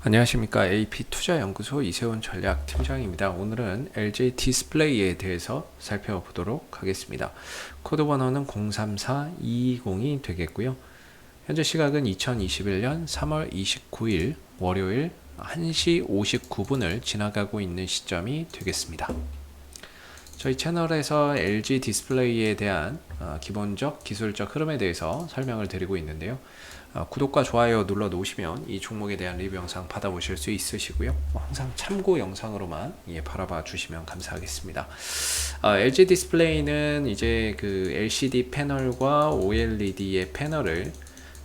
안녕하십니까. AP투자연구소 이세훈 전략팀장입니다. 오늘은 LG 디스플레이에 대해서 살펴보도록 하겠습니다. 코드 번호는 034220이 되겠고요. 현재 시각은 2021년 3월 29일 월요일 1시 59분을 지나가고 있는 시점이 되겠습니다. 저희 채널에서 LG 디스플레이에 대한 기본적 기술적 흐름에 대해서 설명을 드리고 있는데요. 구독과 좋아요 눌러 놓으시면 이 종목에 대한 리뷰 영상 받아보실 수 있으시고요. 항상 참고 영상으로만 바라봐 주시면 감사하겠습니다. LG 디스플레이는 이제 그 LCD 패널과 OLED의 패널을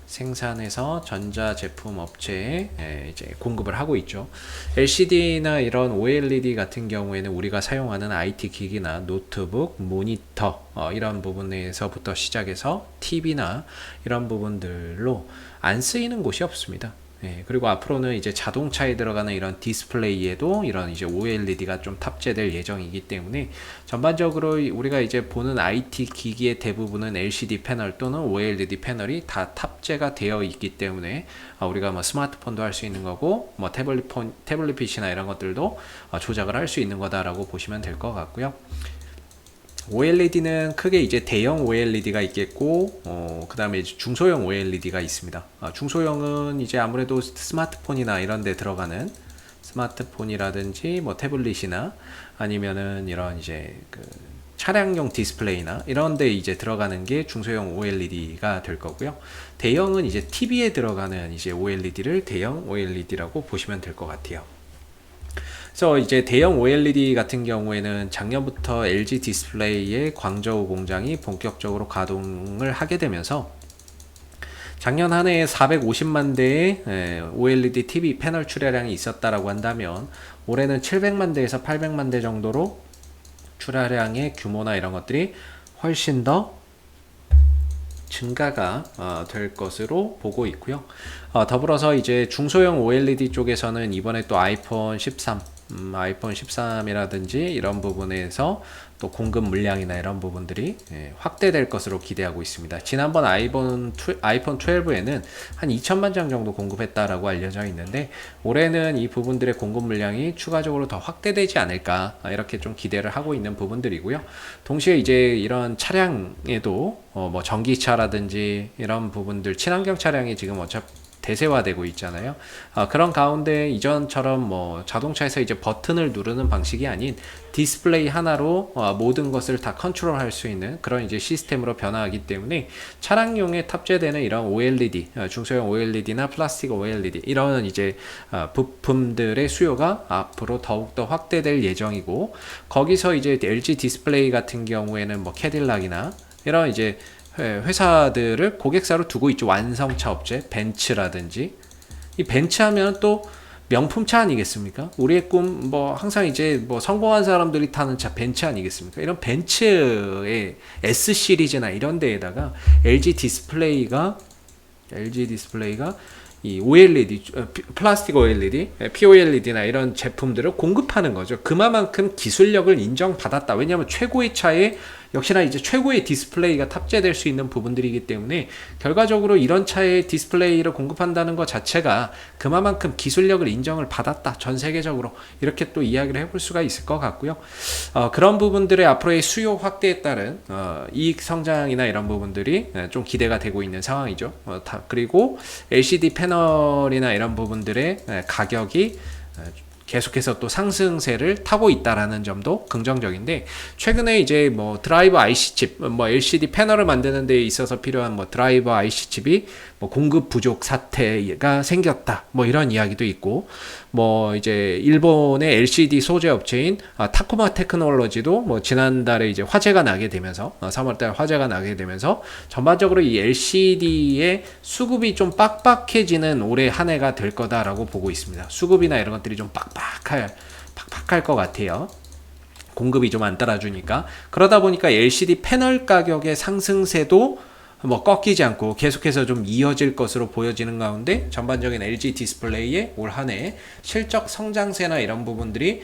생산해서 전자제품 업체에 이제 공급을 하고 있죠. LCD나 이런 OLED 같은 경우에는 우리가 사용하는 IT 기기나 노트북, 모니터 이런 부분에서부터 시작해서 TV나 이런 부분들로 안 쓰이는 곳이 없습니다. 그리고 앞으로는 이제 자동차에 들어가는 이런 디스플레이에도 이런 이제 OLED가 좀 탑재될 예정이기 때문에 전반적으로 우리가 이제 보는 IT 기기의 대부분은 LCD 패널 또는 OLED 패널이 다 탑재가 되어 있기 때문에 우리가 뭐 스마트폰도 할 수 있는 거고 뭐 태블릿 PC나 이런 것들도 조작을 할 수 있는 거다라고 보시면 될 것 같고요. OLED는 크게 이제 대형 OLED가 있겠고, 그 다음에 이제 중소형 OLED가 있습니다. 중소형은 이제 아무래도 스마트폰이나 이런 데 들어가는 스마트폰이라든지 뭐 태블릿이나 아니면은 이런 이제 그 차량용 디스플레이나 이런 데 이제 들어가는 게 중소형 OLED가 될 거고요. 대형은 이제 TV에 들어가는 이제 OLED를 대형 OLED라고 보시면 될 것 같아요. 그래서 이제 대형 OLED 같은 경우에는 작년부터 LG 디스플레이의 광저우 공장이 본격적으로 가동을 하게 되면서 작년 한 해에 450만 대의 OLED TV 패널 출하량이 있었다라고 한다면 올해는 700만 대에서 800만 대 정도로 출하량의 규모나 이런 것들이 훨씬 더 증가가 될 것으로 보고 있고요. 더불어서 이제 중소형 OLED 쪽에서는 이번에 또 아이폰 13 아이폰 13이라든지 이런 부분에서 또 공급 물량이나 이런 부분들이 확대될 것으로 기대하고 있습니다. 지난번 아이폰 12에는 한 2천만 장 정도 공급했다라고 알려져 있는데 올해는 이 부분들의 공급 물량이 추가적으로 더 확대되지 않을까 이렇게 좀 기대를 하고 있는 부분들이고요. 동시에 이제 이런 차량에도 뭐 전기차라든지 이런 부분들 친환경 차량이 지금 어차피 대세화되고 있잖아요. 그런 가운데 이전처럼 뭐 자동차에서 이제 버튼을 누르는 방식이 아닌 디스플레이 하나로 모든 것을 다 컨트롤할 수 있는 그런 이제 시스템으로 변화하기 때문에 차량용에 탑재되는 이런 OLED, 중소형 OLED나 플라스틱 OLED 이런 이제 부품들의 수요가 앞으로 더욱더 확대될 예정이고 거기서 이제 LG 디스플레이 같은 경우에는 뭐 캐딜락이나 이런 이제 회사들을 고객사로 두고 있죠. 완성차 업체, 벤츠라든지. 이 벤츠 하면 또 명품차 아니겠습니까? 우리의 꿈, 뭐, 항상 이제 뭐 성공한 사람들이 타는 차, 벤츠 아니겠습니까? 이런 벤츠의 S 시리즈나 이런 데에다가 LG 디스플레이가 이 OLED, 플라스틱 OLED, POLED나 이런 제품들을 공급하는 거죠. 그만큼 기술력을 인정받았다. 왜냐하면 최고의 차에 역시나 이제 최고의 디스플레이가 탑재될 수 있는 부분들이기 때문에 결과적으로 이런 차에 디스플레이를 공급한다는 것 자체가 그만큼 기술력을 인정을 받았다. 전 세계적으로 이렇게 또 이야기를 해볼 수가 있을 것 같고요. 그런 부분들의 앞으로의 수요 확대에 따른 이익 성장이나 이런 부분들이 좀 기대가 되고 있는 상황이죠. 그리고 LCD 패널이나 이런 부분들의 가격이 계속해서 또 상승세를 타고 있다라는 점도 긍정적인데 최근에 이제 뭐 드라이버 IC 칩, 뭐 LCD 패널을 만드는 데 있어서 필요한 뭐 드라이버 IC 칩이 뭐 공급 부족 사태가 생겼다. 뭐 이런 이야기도 있고 뭐 이제 일본의 LCD 소재 업체인 타코마 테크놀로지도 뭐 지난달에 이제 화재가 나게 되면서 3월달 화재가 나게 되면서 전반적으로 이 LCD의 수급이 좀 빡빡해지는 올해 한 해가 될 거다라고 보고 있습니다. 수급이나 이런 것들이 좀 팍팍할 것 같아요. 공급이 좀 안 따라주니까. 그러다 보니까 LCD 패널 가격의 상승세도 뭐 꺾이지 않고 계속해서 좀 이어질 것으로 보여지는 가운데 전반적인 LG 디스플레이의 올 한 해 실적 성장세나 이런 부분들이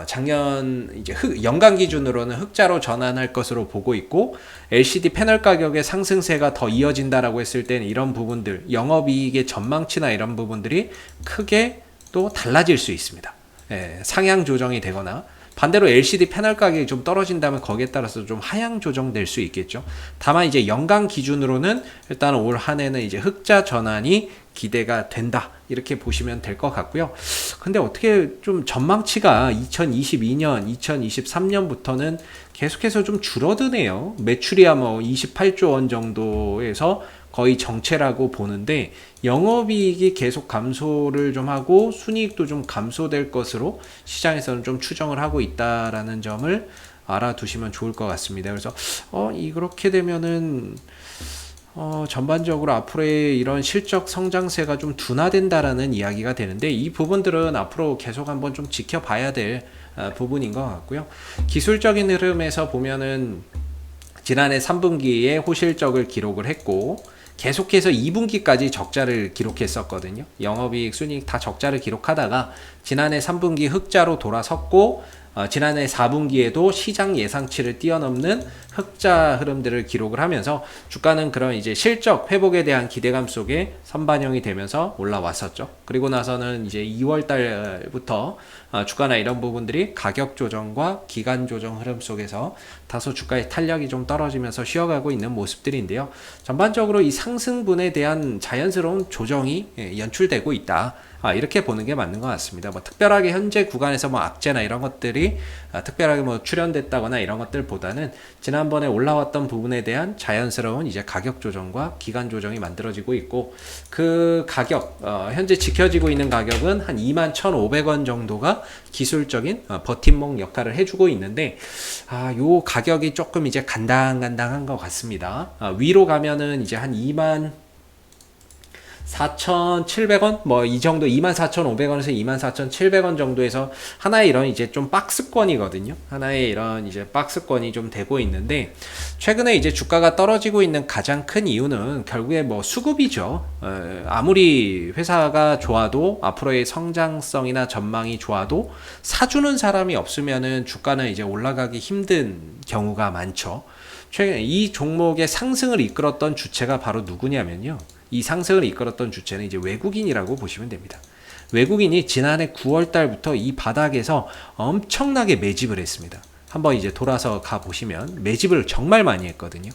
작년 이제 연간 기준으로는 흑자로 전환할 것으로 보고 있고 LCD 패널 가격의 상승세가 더 이어진다라고 했을 때는 이런 부분들 영업이익의 전망치나 이런 부분들이 크게 또 달라질 수 있습니다. 예, 상향 조정이 되거나 반대로 LCD 패널 가격이 좀 떨어진다면 거기에 따라서 좀 하향 조정될 수 있겠죠. 다만 이제 연간 기준으로는 일단 올 한 해는 이제 흑자 전환이 기대가 된다, 이렇게 보시면 될 것 같고요. 근데 어떻게 좀 전망치가 2022년, 2023년부터는 계속해서 좀 줄어드네요. 매출이야 뭐 28조 원 정도에서 거의 정체라고 보는데 영업이익이 계속 감소를 좀 하고 순이익도 좀 감소될 것으로 시장에서는 좀 추정을 하고 있다라는 점을 알아두시면 좋을 것 같습니다. 그래서 이렇게 되면은 전반적으로 앞으로의 이런 실적 성장세가 좀 둔화된다라는 이야기가 되는데, 이 부분들은 앞으로 계속 한번 좀 지켜봐야 될 부분인 것 같고요. 기술적인 흐름에서 보면은 지난해 3분기에 호실적을 기록을 했고 계속해서 2분기까지 적자를 기록했었거든요. 영업이익, 순이익 다 적자를 기록하다가 지난해 3분기 흑자로 돌아섰고 지난해 4분기에도 시장 예상치를 뛰어넘는 흑자 흐름들을 기록을 하면서 주가는 그런 이제 실적 회복에 대한 기대감 속에 선반영이 되면서 올라왔었죠. 그리고 나서는 이제 2월 달부터 주가나 이런 부분들이 가격 조정과 기간 조정 흐름 속에서 다소 주가의 탄력이 좀 떨어지면서 쉬어가고 있는 모습들인데요. 전반적으로 이 상승분에 대한 자연스러운 조정이 연출되고 있다, 이렇게 보는 게 맞는 것 같습니다. 뭐 특별하게 현재 구간에서 뭐 악재나 이런 것들이 특별하게 뭐 출현됐다거나 이런 것들보다는 지난번에 올라왔던 부분에 대한 자연스러운 이제 가격 조정과 기간 조정이 만들어지고 있고, 그 가격 현재 지켜지고 있는 가격은 한 21,500원 정도가 기술적인 버팀목 역할을 해주고 있는데, 요 가격이 조금 이제 간당간당한 것 같습니다. 위로 가면은 이제 한 24,700원? 뭐 이 정도, 24,500원에서 24,700원 정도에서 하나의 이런 이제 좀 박스권이거든요. 하나의 이런 이제 박스권이 좀 되고 있는데, 최근에 이제 주가가 떨어지고 있는 가장 큰 이유는 결국에 뭐 수급이죠. 아무리 회사가 좋아도, 앞으로의 성장성이나 전망이 좋아도 사주는 사람이 없으면은 주가는 이제 올라가기 힘든 경우가 많죠. 최근 이 종목의 상승을 이끌었던 주체가 바로 누구냐면요, 이 상승을 이끌었던 주체는 이제 외국인이라고 보시면 됩니다. 외국인이 지난해 9월 달부터 이 바닥에서 엄청나게 매집을 했습니다. 한번 이제 돌아서 가 보시면 매집을 정말 많이 했거든요.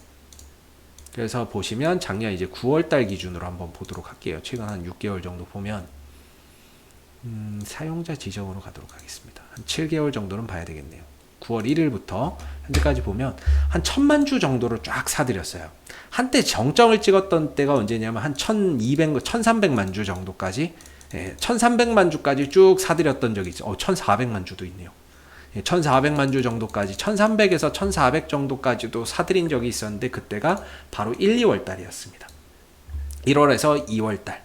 그래서 보시면 작년 이제 9월 달 기준으로 한번 보도록 할게요. 최근 한 6개월 정도 보면 사용자 지정으로 가도록 하겠습니다. 한 7개월 정도는 봐야 되겠네요. 9월 1일부터 현재까지 보면 한 1000만 주 정도를 쫙 사들였어요. 한때 정점을 찍었던 때가 언제냐면 한 1200, 1300만 주 정도까지, 1300만 주까지 쭉 사들였던 적이 있죠. 1400만 주도 있네요. 1400만 주 정도까지, 1300에서 1400 정도까지도 사들인 적이 있었는데, 그때가 바로 1, 2월 달이었습니다. 1월에서 2월 달.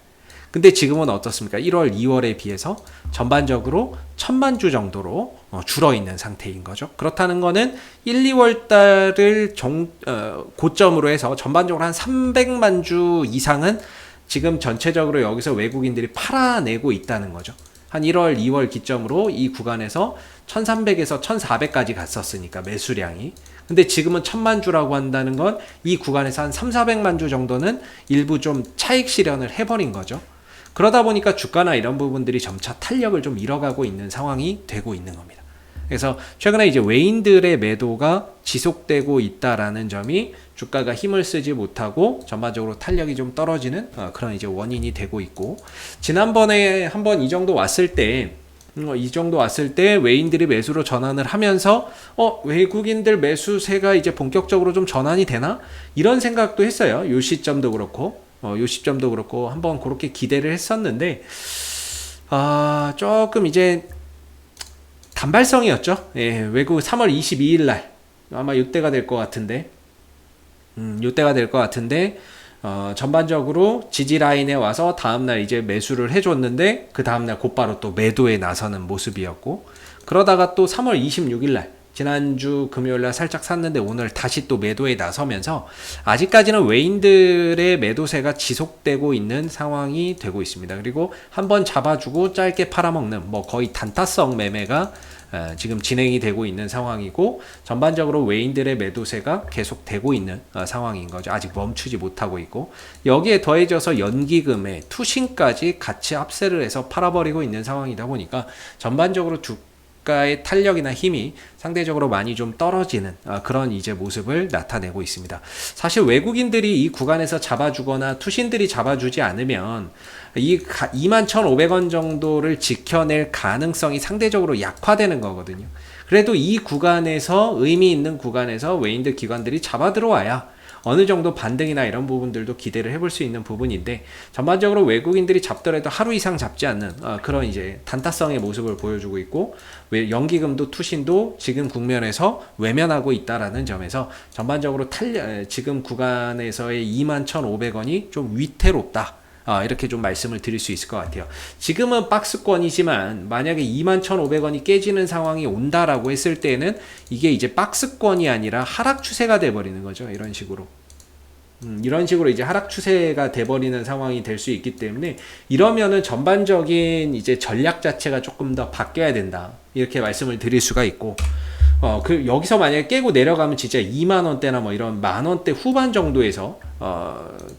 근데 지금은 어떻습니까? 1월, 2월에 비해서 전반적으로 1000만 주 정도로 줄어있는 상태인 거죠. 그렇다는 거는 1, 2월 달을 고점으로 해서 전반적으로 한 300만 주 이상은 지금 전체적으로 여기서 외국인들이 팔아내고 있다는 거죠. 한 1월, 2월 기점으로 이 구간에서 1300에서 1400까지 갔었으니까 매수량이. 근데 지금은 1000만 주라고 한다는 건 이 구간에서 한 3, 400만 주 정도는 일부 좀 차익 실현을 해버린 거죠. 그러다 보니까 주가나 이런 부분들이 점차 탄력을 좀 잃어가고 있는 상황이 되고 있는 겁니다. 그래서 최근에 이제 외인들의 매도가 지속되고 있다라는 점이 주가가 힘을 쓰지 못하고 전반적으로 탄력이 좀 떨어지는 그런 이제 원인이 되고 있고, 지난번에 한번 이 정도 왔을 때 외인들이 매수로 전환을 하면서 외국인들 매수세가 이제 본격적으로 좀 전환이 되나? 이런 생각도 했어요. 요 시점도 그렇고 한번 그렇게 기대를 했었는데, 조금 이제 단발성이었죠. 외국 3월 22일 날 아마 이때가 될 것 같은데, 전반적으로 지지 라인에 와서 다음날 이제 매수를 해줬는데, 그 다음날 곧바로 또 매도에 나서는 모습이었고, 그러다가 또 3월 26일 날 지난주 금요일날 살짝 샀는데 오늘 다시 또 매도에 나서면서 아직까지는 외인들의 매도세가 지속되고 있는 상황이 되고 있습니다. 그리고 한번 잡아주고 짧게 팔아먹는 뭐 거의 단타성 매매가 지금 진행이 되고 있는 상황이고, 전반적으로 외인들의 매도세가 계속 되고 있는 상황인 거죠. 아직 멈추지 못하고 있고, 여기에 더해져서 연기금에 투신까지 같이 합세를 해서 팔아버리고 있는 상황이다 보니까 전반적으로 주가의 탄력이나 힘이 상대적으로 많이 좀 떨어지는 그런 이제 모습을 나타내고 있습니다. 사실 외국인들이 이 구간에서 잡아주거나 투신들이 잡아주지 않으면 이 21,500원 정도를 지켜낼 가능성이 상대적으로 약화되는 거거든요. 그래도 이 구간에서, 의미 있는 구간에서 외인들 기관들이 잡아 들어와야 어느 정도 반등이나 이런 부분들도 기대를 해볼 수 있는 부분인데, 전반적으로 외국인들이 잡더라도 하루 이상 잡지 않는 그런 이제 단타성의 모습을 보여주고 있고, 연기금도 투신도 지금 국면에서 외면하고 있다라는 점에서 전반적으로 지금 구간에서의 21,500원이 좀 위태롭다, 이렇게 좀 말씀을 드릴 수 있을 것 같아요. 지금은 박스권이지만 만약에 21,500원이 깨지는 상황이 온다라고 했을 때는 이게 이제 박스권이 아니라 하락 추세가 돼버리는 거죠. 이런 식으로. 이런 식으로 이제 하락 추세가 돼버리는 상황이 될 수 있기 때문에, 이러면은 전반적인 이제 전략 자체가 조금 더 바뀌어야 된다, 이렇게 말씀을 드릴 수가 있고, 여기서 만약에 깨고 내려가면 진짜 2만원대나 뭐 이런 만원대 후반 정도에서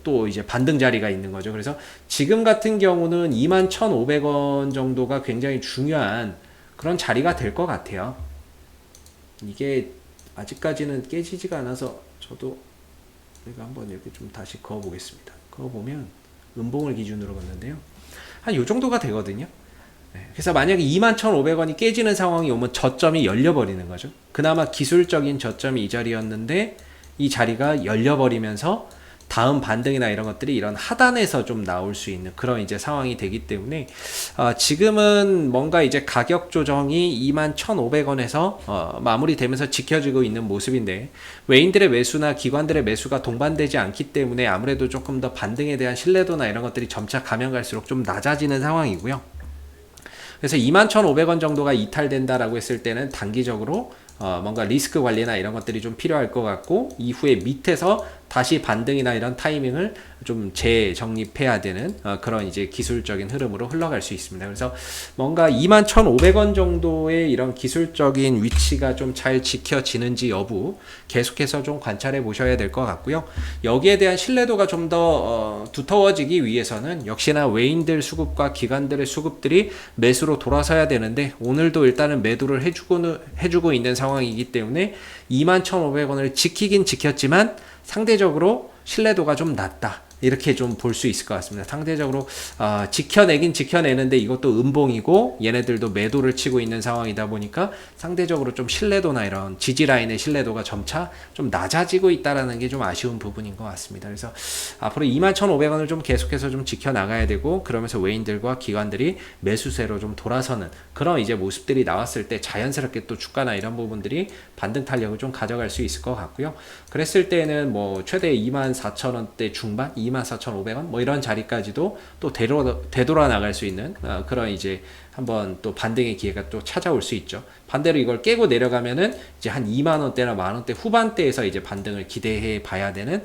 또 이제 반등 자리가 있는 거죠. 그래서 지금 같은 경우는 21,500원 정도가 굉장히 중요한 그런 자리가 될 것 같아요. 이게 아직까지는 깨지지가 않아서 저도 제가 한번 이렇게 좀 다시 그어 보겠습니다. 그어 보면 음봉을 기준으로 걷는데요, 한 요 정도가 되거든요. 그래서 만약에 21,500원이 깨지는 상황이 오면 저점이 열려버리는 거죠. 그나마 기술적인 저점이 이 자리였는데 이 자리가 열려버리면서 다음 반등이나 이런 것들이 이런 하단에서 좀 나올 수 있는 그런 이제 상황이 되기 때문에, 지금은 뭔가 이제 가격 조정이 21,500원에서 마무리되면서 지켜지고 있는 모습인데, 외인들의 매수나 기관들의 매수가 동반되지 않기 때문에 아무래도 조금 더 반등에 대한 신뢰도나 이런 것들이 점차 가면 갈수록 좀 낮아지는 상황이고요. 그래서 21,500원 정도가 이탈된다라고 했을 때는 단기적으로 뭔가 리스크 관리나 이런 것들이 좀 필요할 것 같고, 이후에 밑에서 다시 반등이나 이런 타이밍을 좀 재정립해야 되는 그런 이제 기술적인 흐름으로 흘러갈 수 있습니다. 그래서 뭔가 21,500원 정도의 이런 기술적인 위치가 좀 잘 지켜지는지 여부 계속해서 좀 관찰해 보셔야 될 것 같고요. 여기에 대한 신뢰도가 좀 더 두터워지기 위해서는 역시나 외인들 수급과 기관들의 수급들이 매수로 돌아서야 되는데, 오늘도 일단은 매도를 해주고 있는 상황이기 때문에 21,500원을 지키긴 지켰지만 상대적으로 신뢰도가 좀 낮다, 이렇게 좀 볼 수 있을 것 같습니다. 상대적으로 지켜내긴 지켜내는데 이것도 음봉이고 얘네들도 매도를 치고 있는 상황이다 보니까 상대적으로 좀 신뢰도나 이런 지지라인의 신뢰도가 점차 좀 낮아지고 있다라는 게 좀 아쉬운 부분인 것 같습니다. 그래서 앞으로 21,500원을 좀 계속해서 좀 지켜나가야 되고, 그러면서 외인들과 기관들이 매수세로 좀 돌아서는 그런 이제 모습들이 나왔을 때 자연스럽게 또 주가나 이런 부분들이 반등 탄력을 좀 가져갈 수 있을 것 같고요. 그랬을 때는 뭐 최대 24,000원대 중반, 24,500원 뭐 이런 자리까지도 또 되돌아 나갈 수 있는 그런 이제 한번 또 반등의 기회가 또 찾아올 수 있죠. 반대로 이걸 깨고 내려가면은 이제 한 2만원대나 만원대 후반대에서 이제 반등을 기대해 봐야 되는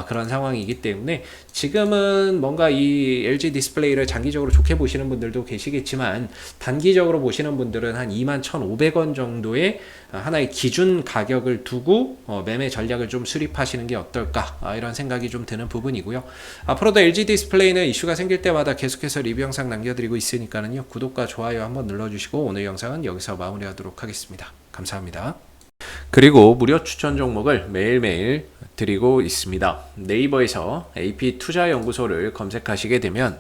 그런 상황이기 때문에, 지금은 뭔가 이 LG 디스플레이를 장기적으로 좋게 보시는 분들도 계시겠지만, 단기적으로 보시는 분들은 한 21,500원 정도의 하나의 기준 가격을 두고 매매 전략을 좀 수립하시는 게 어떨까, 이런 생각이 좀 드는 부분이고요. 앞으로도 LG 디스플레이는 이슈가 생길 때마다 계속해서 리뷰 영상 남겨드리고 있으니까요, 구독과 좋아요 한번 눌러주시고 오늘 영상은 여기서 마무리하도록 하겠습니다. 감사합니다. 그리고 무료 추천 종목을 매일매일 드리고 있습니다. 네이버에서 AP투자연구소를 검색하시게 되면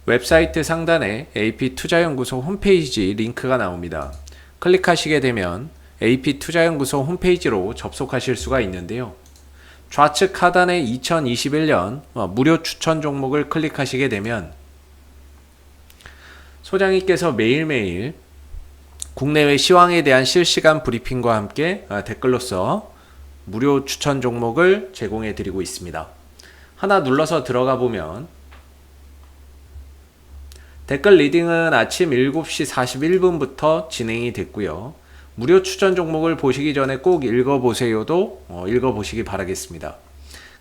웹사이트 상단에 AP투자연구소 홈페이지 링크가 나옵니다. 클릭하시게 되면 AP투자연구소 홈페이지로 접속하실 수가 있는데요. 좌측 하단에 2021년 무료 추천 종목을 클릭하시게 되면 소장님께서 매일매일 국내외 시황에 대한 실시간 브리핑과 함께 댓글로서 무료 추천 종목을 제공해 드리고 있습니다. 하나 눌러서 들어가 보면 댓글 리딩은 아침 7시 41분부터 진행이 됐고요. 무료 추천 종목을 보시기 전에 꼭 읽어보세요도 읽어보시기 바라겠습니다.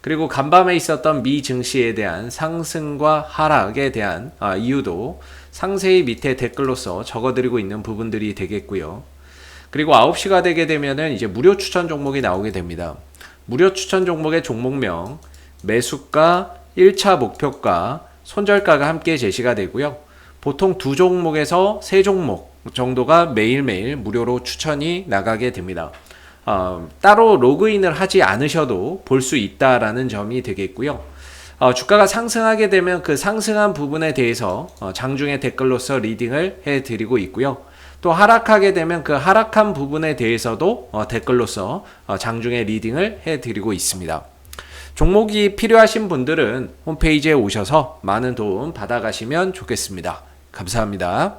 그리고 간밤에 있었던 미 증시에 대한 상승과 하락에 대한 이유도 상세히 밑에 댓글로서 적어드리고 있는 부분들이 되겠고요. 그리고 9시가 되게 되면은 이제 무료 추천 종목이 나오게 됩니다. 무료 추천 종목의 종목명, 매수가, 1차 목표가, 손절가가 함께 제시가 되고요. 보통 2종목에서 3종목 정도가 매일매일 무료로 추천이 나가게 됩니다. 따로 로그인을 하지 않으셔도 볼 수 있다라는 점이 되겠고요. 주가가 상승하게 되면 그 상승한 부분에 대해서 장중에 댓글로서 리딩을 해드리고 있고요. 또 하락하게 되면 그 하락한 부분에 대해서도 댓글로서 장중에 리딩을 해드리고 있습니다. 종목이 필요하신 분들은 홈페이지에 오셔서 많은 도움 받아가시면 좋겠습니다. 감사합니다.